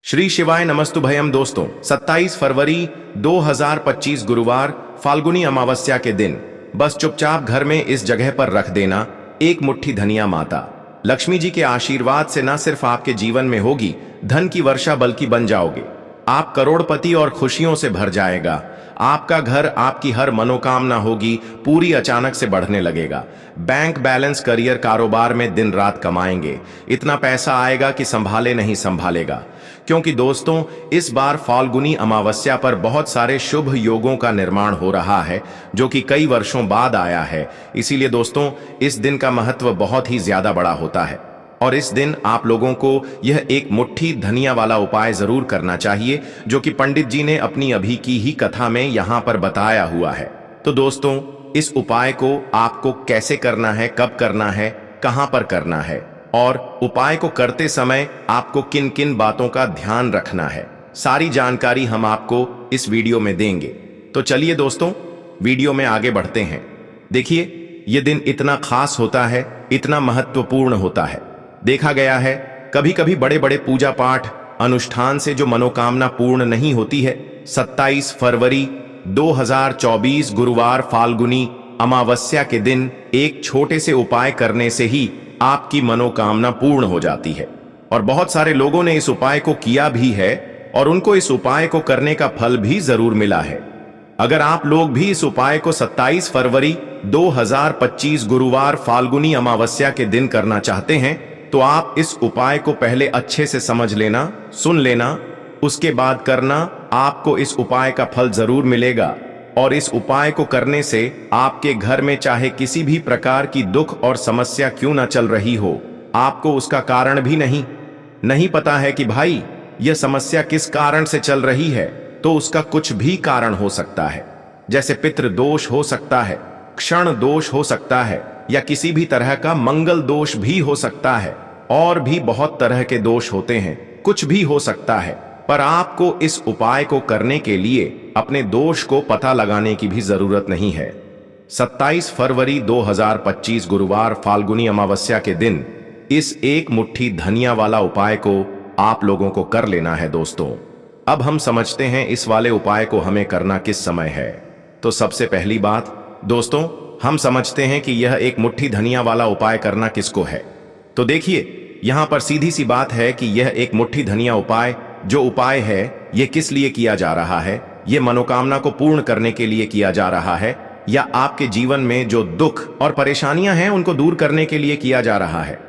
श्री शिवाय नमस्तुभयम दोस्तों, 27 फरवरी 2025 गुरुवार फाल्गुनी अमावस्या के दिन बस चुपचाप घर में इस जगह पर रख देना एक मुट्ठी धनिया। माता लक्ष्मी जी के आशीर्वाद से न सिर्फ आपके जीवन में होगी धन की वर्षा, बल्कि बन जाओगे आप करोड़पति और खुशियों से भर जाएगा। आपका घर, आपकी हर मनोकामना होगी पूरी, अचानक से बढ़ने लगेगा। बैंक बैलेंस, करियर, कारोबार में दिन रात कमाएंगे। इतना पैसा आएगा कि संभाले नहीं संभालेगा। क्योंकि दोस्तों, इस बार फाल्गुनी अमावस्या पर बहुत सारे शुभ योगों का निर्माण हो रहा है जो कि कई वर्षों बाद आया है। इसीलिए दोस्तों, इस दिन का महत्व बहुत ही ज्यादा बड़ा होता है और इस दिन आप लोगों को यह एक मुट्ठी धनिया वाला उपाय जरूर करना चाहिए जो कि पंडित जी ने अपनी अभी की ही कथा में यहां पर बताया हुआ है। तो दोस्तों, इस उपाय को आपको कैसे करना है, कब करना है, कहां पर करना है और उपाय को करते समय आपको किन किन बातों का ध्यान रखना है, सारी जानकारी हम आपको इस वीडियो में देंगे। तो चलिए दोस्तों, वीडियो में आगे बढ़ते हैं। देखिए, यह दिन इतना खास होता है, इतना महत्वपूर्ण होता है। देखा गया है कभी कभी बड़े बड़े पूजा पाठ अनुष्ठान से जो मनोकामना पूर्ण नहीं होती है, 27 फरवरी 2024 गुरुवार फाल्गुनी अमावस्या के दिन एक छोटे से उपाय करने से ही आपकी मनोकामना पूर्ण हो जाती है। और बहुत सारे लोगों ने इस उपाय को किया भी है और उनको इस उपाय को करने का फल भी जरूर मिला है। अगर आप लोग भी इस उपाय को 27 फरवरी 2025 गुरुवार फाल्गुनी अमावस्या के दिन करना चाहते हैं तो आप इस उपाय को पहले अच्छे से समझ लेना, सुन लेना, उसके बाद करना। आपको इस उपाय का फल जरूर मिलेगा और इस उपाय को करने से आपके घर में चाहे किसी भी प्रकार की दुख और समस्या क्यों ना चल रही हो, आपको उसका कारण भी नहीं पता है कि भाई यह समस्या किस कारण से चल रही है, तो उसका कुछ भी कारण हो सकता है। जैसे पितृ दोष हो सकता है, क्षण दोष हो सकता है या किसी भी तरह का मंगल दोष भी हो सकता है और भी बहुत तरह के दोष होते हैं, कुछ भी हो सकता है। पर आपको इस उपाय को करने के लिए अपने दोष को पता लगाने की भी जरूरत नहीं है। 27 फरवरी 2025 गुरुवार फाल्गुनी अमावस्या के दिन इस एक मुट्ठी धनिया वाला उपाय को आप लोगों को कर लेना है। दोस्तों, अब हम समझते हैं इस वाले उपाय को हमें करना किस समय है। तो सबसे पहली बात दोस्तों, हम समझते हैं कि यह एक मुट्ठी धनिया वाला उपाय करना किसको है। तो देखिए, यहां पर सीधी सी बात है कि यह एक मुट्ठी धनिया उपाय जो उपाय है यह किस लिए किया जा रहा है। यह मनोकामना को पूर्ण करने के लिए किया जा रहा है या आपके जीवन में जो दुख और परेशानियां हैं उनको दूर करने के लिए किया जा रहा है,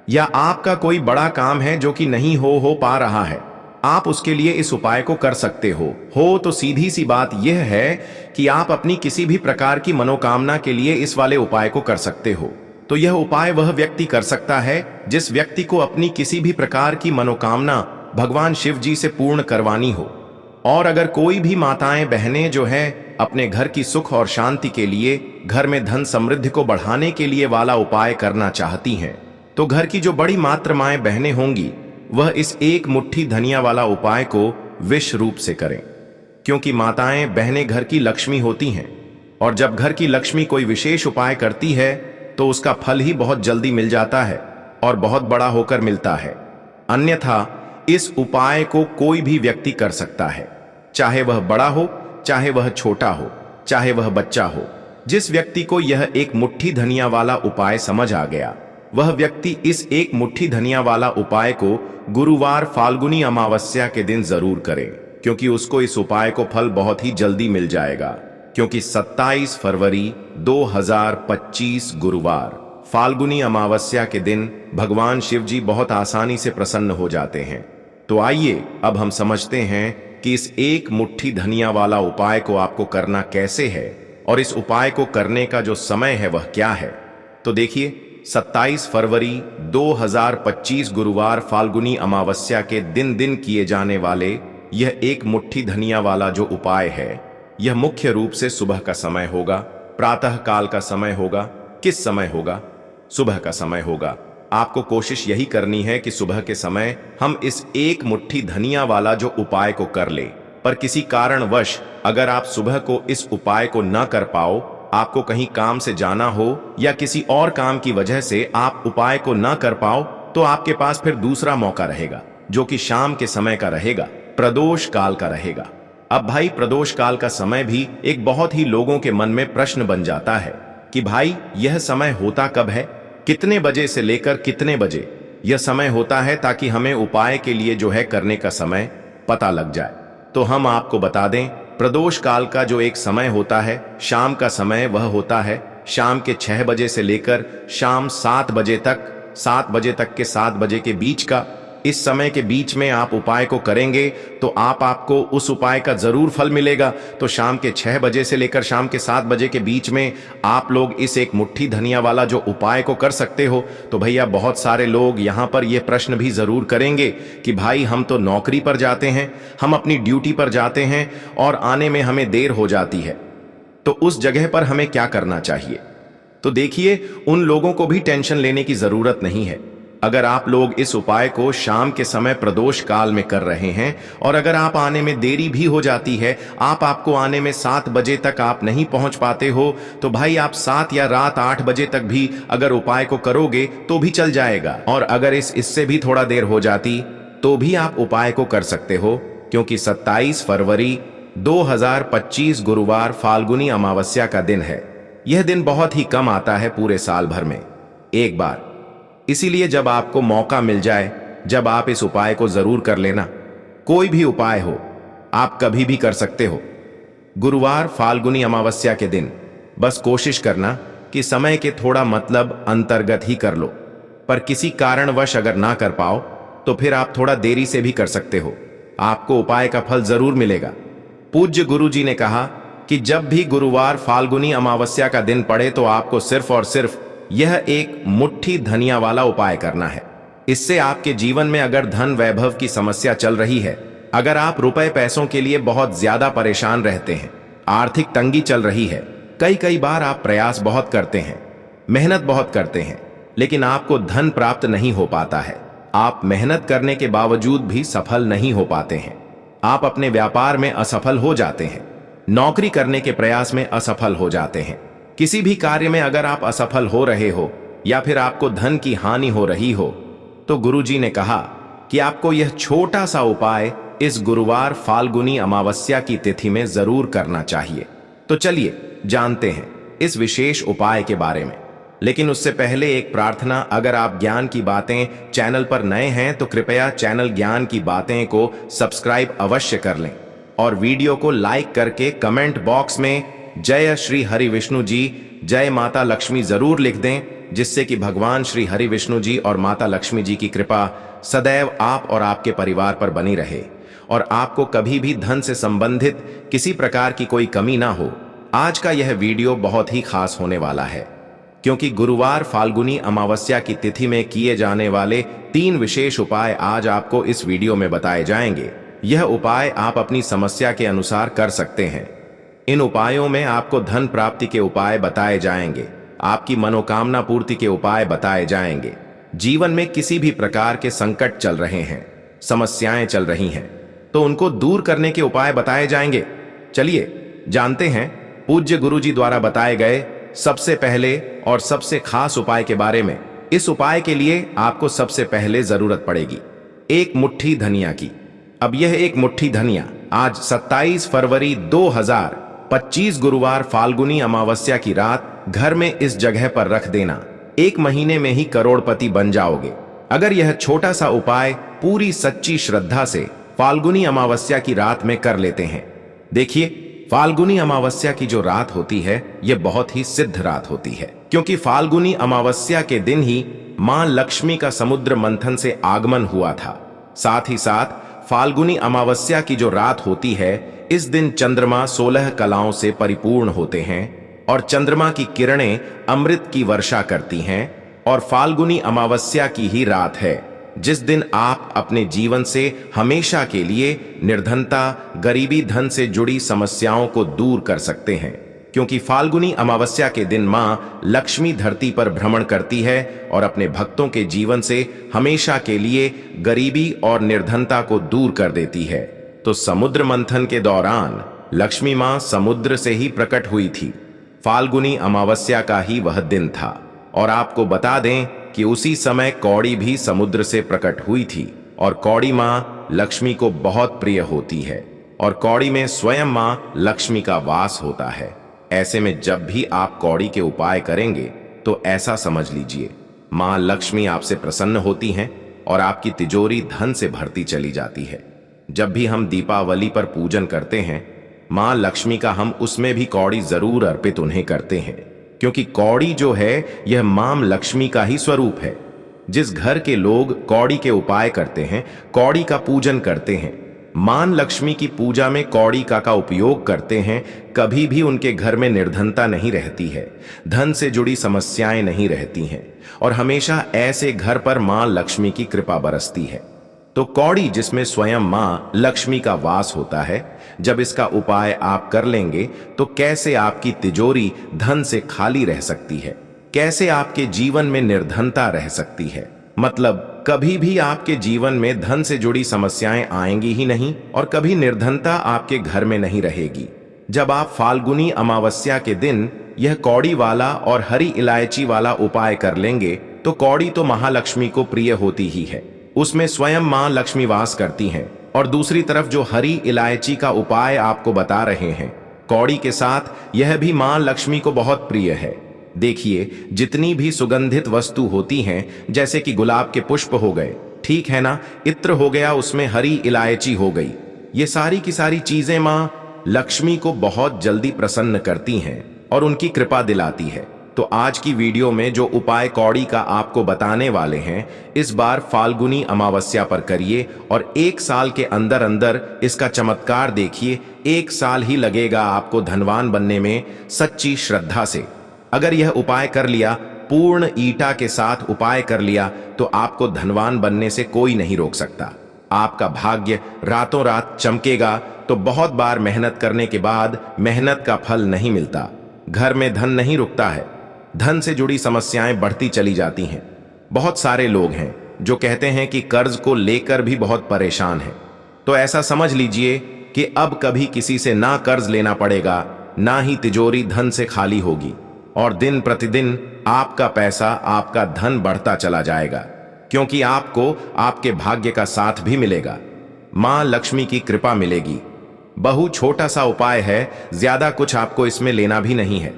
या आपका कोई बड़ा काम है जो कि नहीं हो पा रहा है, आप उसके लिए इस उपाय को कर सकते हो। तो सीधी सी बात यह है कि आप अपनी किसी भी प्रकार की मनोकामना के लिए इस वाले उपाय को कर सकते हो। तो यह उपाय वह व्यक्ति कर सकता है जिस व्यक्ति को अपनी किसी भी प्रकार की मनोकामना भगवान शिव जी से पूर्ण करवानी हो। और अगर कोई भी माताएं बहनें जो है अपने घर की सुख और शांति के लिए, घर में धन समृद्धि को बढ़ाने के लिए वाला उपाय करना चाहती हैं, तो घर की जो बड़ी मात्र माएं बहनें होंगी वह इस एक मुट्ठी धनिया वाला उपाय को विश रूप से करें। क्योंकि माताएं बहनें घर की लक्ष्मी होती हैं और जब घर की लक्ष्मी कोई विशेष उपाय करती है तो उसका फल ही बहुत जल्दी मिल जाता है और बहुत बड़ा होकर मिलता है। अन्यथा इस उपाय को कोई भी व्यक्ति कर सकता है, चाहे वह बड़ा हो, चाहे वह छोटा हो, चाहे वह बच्चा हो। जिस व्यक्ति को यह एक मुट्ठी धनिया वाला उपाय समझ आ गया, वह व्यक्ति इस एक मुट्ठी धनिया वाला उपाय को गुरुवार फाल्गुनी अमावस्या के दिन जरूर करे, क्योंकि उसको इस उपाय को फल बहुत ही जल्दी मिल जाएगा। क्योंकि 27 फरवरी 2025 गुरुवार फाल्गुनी अमावस्या के दिन भगवान शिव जी बहुत आसानी से प्रसन्न हो जाते हैं। तो आइए अब हम समझते हैं कि इस एक मुट्ठी धनिया वाला उपाय को आपको करना कैसे है और इस उपाय को करने का जो समय है वह क्या है। तो देखिए, 27 फरवरी 2025 गुरुवार फाल्गुनी अमावस्या के दिन किए जाने वाले यह एक मुट्ठी धनिया वाला जो उपाय है, यह मुख्य रूप से सुबह का समय होगा, प्रातः काल का समय होगा। किस समय होगा? सुबह का समय होगा। आपको कोशिश यही करनी है कि सुबह के समय हम इस एक मुट्ठी धनिया वाला जो उपाय को कर ले। पर किसी कारणवश अगर आप सुबह को इस उपाय को न कर पाओ, आपको कहीं काम से जाना हो या किसी और काम की वजह से आप उपाय को न कर पाओ, तो आपके पास फिर दूसरा मौका रहेगा। जो कि शाम के समय का रहेगा, प्रदोष काल का रहेगा। अब भाई प्रदोष काल का समय भी एक बहुत ही लोगों के मन में प्रश्न बन जाता है कि भाई यह समय होता कब है, कितने बजे से लेकर कितने बजे यह समय होता है, ताकि हमें उपाय के लिए जो है करने का समय पता लग जाए। तो हम आपको बता दें, प्रदोष काल का जो एक समय होता है, शाम का समय, वह होता है शाम के 6 बजे से लेकर शाम 7 बजे तक, 7 बजे तक के 7 बजे के बीच का। इस समय के बीच में आप उपाय को करेंगे तो आपको उस उपाय का जरूर फल मिलेगा। तो शाम के 6 बजे से लेकर शाम के 7 बजे के बीच में आप लोग इस एक मुट्ठी धनिया वाला जो उपाय को कर सकते हो। तो भैया बहुत सारे लोग यहाँ पर यह प्रश्न भी जरूर करेंगे कि भाई हम तो नौकरी पर जाते हैं, हम अपनी ड्यूटी पर जाते हैं और आने में हमें देर हो जाती है, तो उस जगह पर हमें क्या करना चाहिए। तो देखिए, उन लोगों को भी टेंशन लेने की जरूरत नहीं है। अगर आप लोग इस उपाय को शाम के समय प्रदोष काल में कर रहे हैं और अगर आप आने में देरी भी हो जाती है, आपको आने में 7 बजे तक आप नहीं पहुंच पाते हो, तो भाई आप 7 या रात 8 बजे तक भी अगर उपाय को करोगे तो भी चल जाएगा। और अगर इससे भी थोड़ा देर हो जाती तो भी आप उपाय को कर सकते हो, क्योंकि 27 फरवरी 2025 गुरुवार फाल्गुनी अमावस्या का दिन है। यह दिन बहुत ही कम आता है पूरे साल भर में एक बार। इसीलिए जब आपको मौका मिल जाए, जब आप इस उपाय को जरूर कर लेना। कोई भी उपाय हो, आप कभी भी कर सकते हो। गुरुवार फाल्गुनी अमावस्या के दिन बस कोशिश करना कि समय के थोड़ा मतलब अंतर्गत ही कर लो, पर किसी कारणवश अगर ना कर पाओ तो फिर आप थोड़ा देरी से भी कर सकते हो, आपको उपाय का फल जरूर मिलेगा। पूज्य गुरु जी ने कहा कि जब भी गुरुवार फाल्गुनी अमावस्या का दिन पड़े तो आपको सिर्फ और सिर्फ यह एक मुट्ठी धनिया वाला उपाय करना है। इससे आपके जीवन में अगर धन वैभव की समस्या चल रही है, अगर आप रुपए पैसों के लिए बहुत ज्यादा परेशान रहते हैं, आर्थिक तंगी चल रही है, कई बार आप प्रयास बहुत करते हैं, मेहनत बहुत करते हैं, लेकिन आपको धन प्राप्त नहीं हो पाता है, आप मेहनत करने के बावजूद भी सफल नहीं हो पाते हैं, आप अपने व्यापार में असफल हो जाते हैं, नौकरी करने के प्रयास में असफल हो जाते हैं, किसी भी कार्य में अगर आप असफल हो रहे हो या फिर आपको धन की हानि हो रही हो, तो गुरुजी ने कहा कि आपको यह छोटा सा उपाय इस गुरुवार फाल्गुनी अमावस्या की तिथि में जरूर करना चाहिए। तो चलिए जानते हैं इस विशेष उपाय के बारे में। लेकिन उससे पहले एक प्रार्थना, अगर आप ज्ञान की बातें चैनल पर नए हैं तो कृपया चैनल ज्ञान की बातें को सब्सक्राइब अवश्य कर लें और वीडियो को लाइक करके कमेंट बॉक्स में जय श्री हरि विष्णु जी, जय माता लक्ष्मी जरूर लिख दें, जिससे कि भगवान श्री हरि विष्णु जी और माता लक्ष्मी जी की कृपा सदैव आप और आपके परिवार पर बनी रहे और आपको कभी भी धन से संबंधित किसी प्रकार की कोई कमी ना हो। आज का यह वीडियो बहुत ही खास होने वाला है, क्योंकि गुरुवार फाल्गुनी अमावस्या की तिथि में किए जाने वाले 3 विशेष उपाय आज आपको इस वीडियो में बताए जाएंगे। यह उपाय आप अपनी समस्या के अनुसार कर सकते हैं। इन उपायों में आपको धन प्राप्ति के उपाय बताए जाएंगे, आपकी मनोकामना पूर्ति के उपाय बताए जाएंगे। जीवन में किसी भी प्रकार के संकट चल रहे हैं, समस्याएं चल रही हैं, तो उनको दूर करने के उपाय बताए जाएंगे। चलिए जानते हैं पूज्य गुरु जी द्वारा बताए गए सबसे पहले और सबसे खास उपाय के बारे में। इस उपाय के लिए आपको सबसे पहले जरूरत पड़ेगी एक मुट्ठी धनिया की। अब यह एक मुट्ठी धनिया आज 27 फरवरी 2025 गुरुवार फाल्गुनी अमावस्या की रात घर में इस जगह पर रख देना। 1 महीने में ही करोड़पति बन जाओगे अगर यह छोटा सा उपाय पूरी सच्ची श्रद्धा से फाल्गुनी अमावस्या की रात में कर लेते हैं। देखिए, फाल्गुनी अमावस्या की जो रात होती है यह बहुत ही सिद्ध रात होती है, क्योंकि फाल्गुनी अमावस्या के दिन ही मां लक्ष्मी का समुद्र मंथन से आगमन हुआ था। साथ ही साथ फाल्गुनी अमावस्या की जो रात होती है, इस दिन चंद्रमा 16 कलाओं से परिपूर्ण होते हैं और चंद्रमा की किरणें अमृत की वर्षा करती हैं। और फाल्गुनी अमावस्या की ही रात है जिस दिन आप अपने जीवन से हमेशा के लिए निर्धनता, गरीबी, धन से जुड़ी समस्याओं को दूर कर सकते हैं, क्योंकि फाल्गुनी अमावस्या के दिन मां लक्ष्मी धरती पर भ्रमण करती है और अपने भक्तों के जीवन से हमेशा के लिए गरीबी और निर्धनता को दूर कर देती है। तो समुद्र मंथन के दौरान लक्ष्मी मां समुद्र से ही प्रकट हुई थी। फाल्गुनी अमावस्या का ही वह दिन था और आपको बता दें कि उसी समय कौड़ी भी समुद्र से प्रकट हुई थी। और कौड़ी माँ लक्ष्मी को बहुत प्रिय होती है और कौड़ी में स्वयं माँ लक्ष्मी का वास होता है। ऐसे में जब भी आप कौड़ी के उपाय करेंगे तो ऐसा समझ लीजिए माँ लक्ष्मी आपसे प्रसन्न होती हैं और आपकी तिजोरी धन से भरती चली जाती है। जब भी हम दीपावली पर पूजन करते हैं माँ लक्ष्मी का, हम उसमें भी कौड़ी जरूर अर्पित उन्हें करते हैं, क्योंकि कौड़ी जो है यह माँ लक्ष्मी का ही स्वरूप है। जिस घर के लोग कौड़ी के उपाय करते हैं, कौड़ी का पूजन करते हैं, मां लक्ष्मी की पूजा में कौड़ी का उपयोग करते हैं, कभी भी उनके घर में निर्धनता नहीं रहती है, धन से जुड़ी समस्याएं नहीं रहती हैं और हमेशा ऐसे घर पर मां लक्ष्मी की कृपा बरसती है। तो कौड़ी जिसमें स्वयं मां लक्ष्मी का वास होता है, जब इसका उपाय आप कर लेंगे तो कैसे आपकी तिजोरी धन से खाली रह सकती है, कैसे आपके जीवन में निर्धनता रह सकती है। मतलब कभी भी आपके जीवन में धन से जुड़ी समस्याएं आएंगी ही नहीं और कभी निर्धनता आपके घर में नहीं रहेगी। जब आप फाल्गुनी अमावस्या के दिन यह कौड़ी वाला और हरी इलायची वाला उपाय कर लेंगे तो कौड़ी तो महालक्ष्मी को प्रिय होती ही है, उसमें स्वयं मां लक्ष्मी वास करती हैं। और दूसरी तरफ जो हरी इलायची का उपाय आपको बता रहे हैं कौड़ी के साथ, यह भी मां लक्ष्मी को बहुत प्रिय है। देखिए जितनी भी सुगंधित वस्तु होती हैं, जैसे कि गुलाब के पुष्प हो गए, ठीक है ना, इत्र हो गया, उसमें हरी इलायची हो गई, ये सारी की सारी चीजें मां लक्ष्मी को बहुत जल्दी प्रसन्न करती हैं और उनकी कृपा दिलाती है। तो आज की वीडियो में जो उपाय कौड़ी का आपको बताने वाले हैं, इस बार फाल्गुनी अमावस्या पर करिए और 1 साल के अंदर अंदर इसका चमत्कार देखिए। 1 साल ही लगेगा आपको धनवान बनने में सच्ची श्रद्धा से। अगर यह उपाय कर लिया, पूर्ण ईटा के साथ उपाय कर लिया, तो आपको धनवान बनने से कोई नहीं रोक सकता। आपका भाग्य रातों रात चमकेगा। तो बहुत बार मेहनत करने के बाद मेहनत का फल नहीं मिलता, घर में धन नहीं रुकता है, धन से जुड़ी समस्याएं बढ़ती चली जाती हैं। बहुत सारे लोग हैं जो कहते हैं कि कर्ज को लेकर भी बहुत परेशान हैं। तो ऐसा समझ लीजिए कि अब कभी किसी से ना कर्ज लेना पड़ेगा, ना ही तिजोरी धन से खाली होगी और दिन प्रतिदिन आपका पैसा, आपका धन बढ़ता चला जाएगा, क्योंकि आपको आपके भाग्य का साथ भी मिलेगा, मां लक्ष्मी की कृपा मिलेगी। बहु छोटा सा उपाय है, ज्यादा कुछ आपको इसमें लेना भी नहीं है,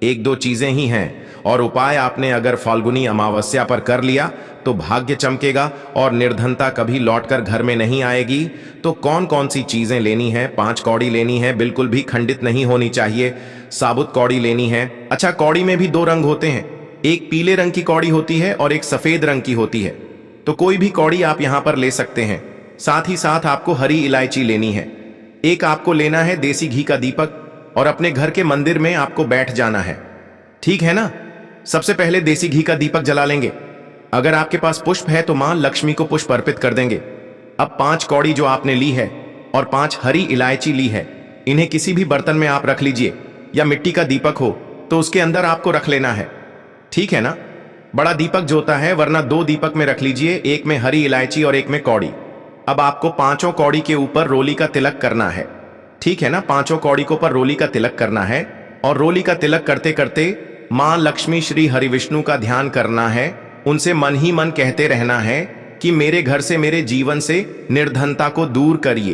1-2 चीजें ही हैं और उपाय आपने अगर फाल्गुनी अमावस्या पर कर लिया तो भाग्य चमकेगा और निर्धनता कभी लौटकर घर में नहीं आएगी। तो कौन कौन सी चीजें लेनी है? 5 कौड़ी लेनी है, बिल्कुल भी खंडित नहीं होनी चाहिए, साबुत कौड़ी लेनी है। अच्छा, कौड़ी में भी 2 रंग होते हैं, एक पीले रंग की कौड़ी होती है और एक सफेद रंग की होती है। तो कोई भी कौड़ी आप यहां पर ले सकते हैं। साथ ही साथ आपको हरी इलायची लेनी है। एक आपको लेना है देसी घी का दीपक और अपने घर के मंदिर में आपको बैठ जाना है, ठीक है ना। सबसे पहले देसी घी का दीपक जला लेंगे। अगर आपके पास पुष्प है तो मां लक्ष्मी को पुष्प अर्पित कर देंगे। अब 5 कौड़ी जो आपने ली है और 5 हरी इलायची ली है, इन्हें किसी भी बर्तन में आप रख लीजिए, या मिट्टी का दीपक हो तो उसके अंदर आपको रख लेना है, ठीक है ना। बड़ा दीपक जो होता है, वरना 2 दीपक में रख लीजिए, एक में हरी इलायची और एक में कौड़ी। अब आपको 5 कौड़ी के ऊपर रोली का तिलक करना है, ठीक है ना। 5 कौड़ी के ऊपर रोली का तिलक करना है और रोली का तिलक करते करते मां लक्ष्मी श्री हरिविष्णु का ध्यान करना है। उनसे मन ही मन कहते रहना है कि मेरे घर से, मेरे जीवन से निर्धनता को दूर करिए।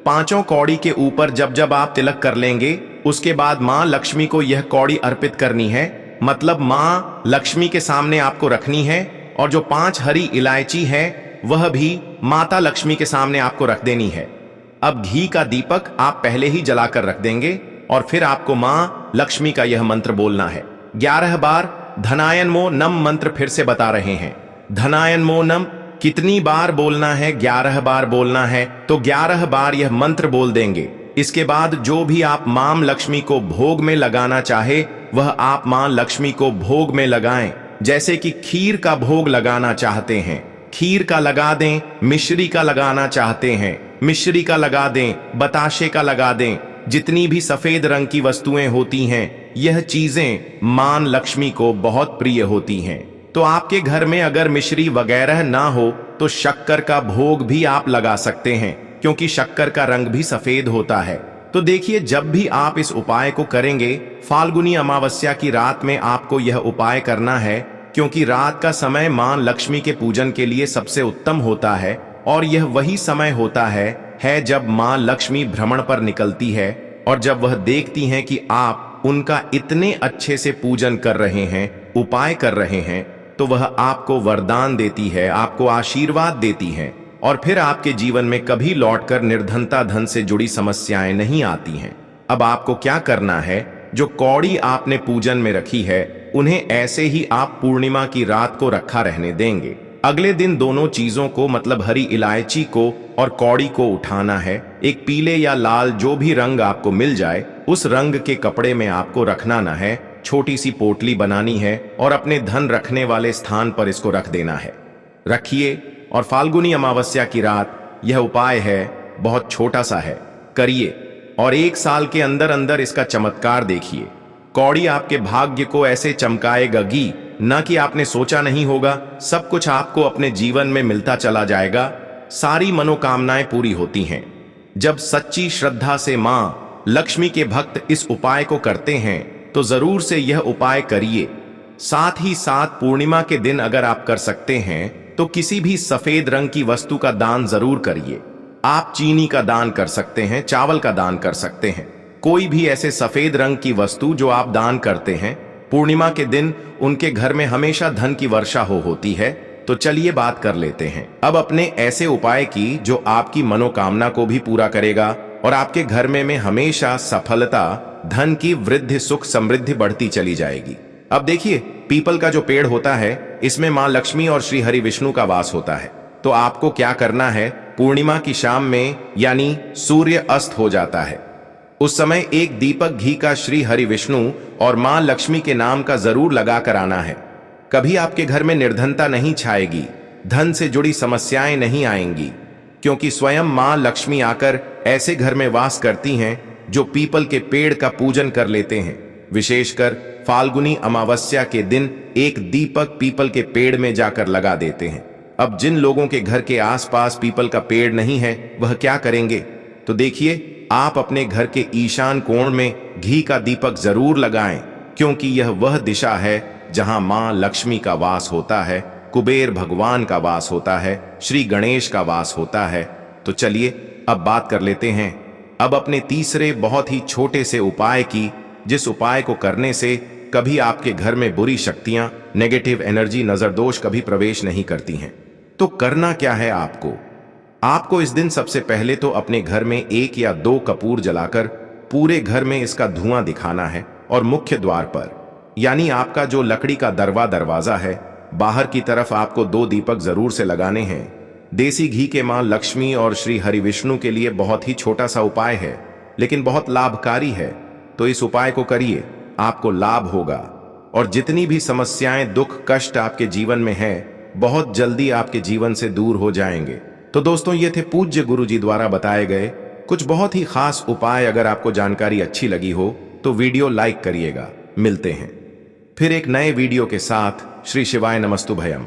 5 कौड़ी के ऊपर जब जब आप तिलक कर लेंगे, उसके बाद मां लक्ष्मी को यह कौड़ी अर्पित करनी है, मतलब मां लक्ष्मी के सामने आपको रखनी है। और जो 5 हरी इलायची है वह भी माता लक्ष्मी के सामने आपको रख देनी है। अब घी का दीपक आप पहले ही जलाकर रख देंगे और फिर आपको मां लक्ष्मी का यह मंत्र बोलना है 11 बार। धनायन मो नम मंत्र फिर से बता रहे हैं, धनायन मो नम कितनी बार बोलना है? 11 बार बोलना है। तो 11 बार यह मंत्र बोल देंगे। इसके बाद जो भी आप मां लक्ष्मी को भोग में लगाना चाहे वह आप मां लक्ष्मी को भोग में लगाएं। जैसे कि खीर का भोग लगाना चाहते हैं, खीर का लगा दें। मिश्री का लगाना चाहते हैं, मिश्री का लगा दें। बताशे का लगा दें। जितनी भी सफेद रंग की वस्तुएं होती हैं, यह चीजें मां लक्ष्मी को बहुत प्रिय होती हैं। तो आपके घर में अगर मिश्री वगैरह ना हो तो शक्कर का भोग भी आप लगा सकते हैं, क्योंकि शक्कर का रंग भी सफेद होता है। तो देखिए, जब भी आप इस उपाय को करेंगे, फाल्गुनी अमावस्या की रात में आपको यह उपाय करना है, क्योंकि रात का समय मां लक्ष्मी के पूजन के लिए सबसे उत्तम होता है। और यह वही समय होता है जब मां लक्ष्मी भ्रमण पर निकलती है और जब वह देखती हैं कि आप उनका इतने अच्छे से पूजन कर रहे हैं, उपाय कर रहे हैं, तो वह आपको वरदान देती है, आपको आशीर्वाद देती है और फिर आपके जीवन में कभी लौटकर निर्धनता धन से जुड़ी समस्याएं नहीं आती हैं। अब आपको क्या करना है, जो कौड़ी आपने पूजन में रखी है उन्हें ऐसे ही आप पूर्णिमा की रात को रखा रहने देंगे। अगले दिन दोनों चीजों को मतलब हरी इलायची को और कौड़ी को उठाना है। एक पीले या लाल जो भी रंग आपको मिल जाए उस रंग के कपड़े में आपको रखना न है। छोटी सी पोटली बनानी है और अपने धन रखने वाले स्थान पर इसको रख देना है। रखिए और फाल्गुनी अमावस्या की रात यह उपाय है, बहुत छोटा सा है, करिए और 1 साल के अंदर अंदर इसका चमत्कार देखिए। कौड़ी आपके भाग्य को ऐसे चमकाएगी न कि आपने सोचा नहीं होगा। सब कुछ आपको अपने जीवन में मिलता चला जाएगा। सारी मनोकामनाएं पूरी होती हैं। जब सच्ची श्रद्धा से मां लक्ष्मी के भक्त इस उपाय को करते हैं तो जरूर से यह उपाय करिए। साथ ही साथ पूर्णिमा के दिन अगर आप कर सकते हैं तो किसी भी सफेद रंग की वस्तु का दान जरूर करिए। आप चीनी का दान कर सकते हैं, चावल का दान कर सकते हैं, कोई भी ऐसे सफेद रंग की वस्तु जो आप दान करते हैं। पूर्णिमा के दिन उनके घर में हमेशा धन की वर्षा होती है। तो चलिए बात कर लेते हैं अब अपने ऐसे उपाय की जो आपकी मनोकामना को भी पूरा करेगा और आपके घर में हमेशा सफलता, धन की वृद्धि, सुख समृद्धि बढ़ती चली जाएगी। अब देखिए, पीपल का जो पेड़ होता है इसमें मां लक्ष्मी और श्री हरि विष्णु का वास होता है। तो आपको क्या करना है, पूर्णिमा की शाम में यानी सूर्य अस्त हो जाता है उस समय एक दीपक घी का श्री हरि विष्णु और मां लक्ष्मी के नाम का जरूर लगा कर आना है। कभी आपके घर में निर्धनता नहीं छाएगी, धन से जुड़ी समस्याएं नहीं आएंगी, क्योंकि स्वयं मां लक्ष्मी आकर ऐसे घर में वास करती हैं जो पीपल के पेड़ का पूजन कर लेते हैं। विशेषकर फाल्गुनी अमावस्या के दिन एक दीपक पीपल के पेड़ में जाकर लगा देते हैं। अब जिन लोगों के घर के आसपास पीपल का पेड़ नहीं है वह क्या करेंगे, तो देखिए, आप अपने घर के ईशान कोण में घी का दीपक जरूर लगाएं, क्योंकि यह वह दिशा है जहां मां लक्ष्मी का वास होता है, कुबेर भगवान का वास होता है, श्री गणेश का वास होता है। तो चलिए अब बात कर लेते हैं अब अपने तीसरे बहुत ही छोटे से उपाय की, जिस उपाय को करने से कभी आपके घर में बुरी शक्तियां, नेगेटिव एनर्जी, नजर दोष कभी प्रवेश नहीं करती हैं। तो करना क्या है आपको इस दिन सबसे पहले तो अपने घर में 1 या 2 कपूर जलाकर पूरे घर में इसका धुआं दिखाना है और मुख्य द्वार पर यानी आपका जो लकड़ी का दरवाजा है बाहर की तरफ आपको 2 दीपक जरूर से लगाने हैं। देसी घी के मां लक्ष्मी और श्री हरि विष्णु के लिए बहुत ही छोटा सा उपाय है लेकिन बहुत लाभकारी है। तो इस उपाय को करिए, आपको लाभ होगा और जितनी भी समस्याएं, दुख, कष्ट आपके जीवन में है बहुत जल्दी आपके जीवन से दूर हो जाएंगे। तो दोस्तों, ये थे पूज्य गुरु जी द्वारा बताए गए कुछ बहुत ही खास उपाय। अगर आपको जानकारी अच्छी लगी हो तो वीडियो लाइक करिएगा। मिलते हैं फिर एक नए वीडियो के साथ। श्री शिवाय नमस्तुभयम।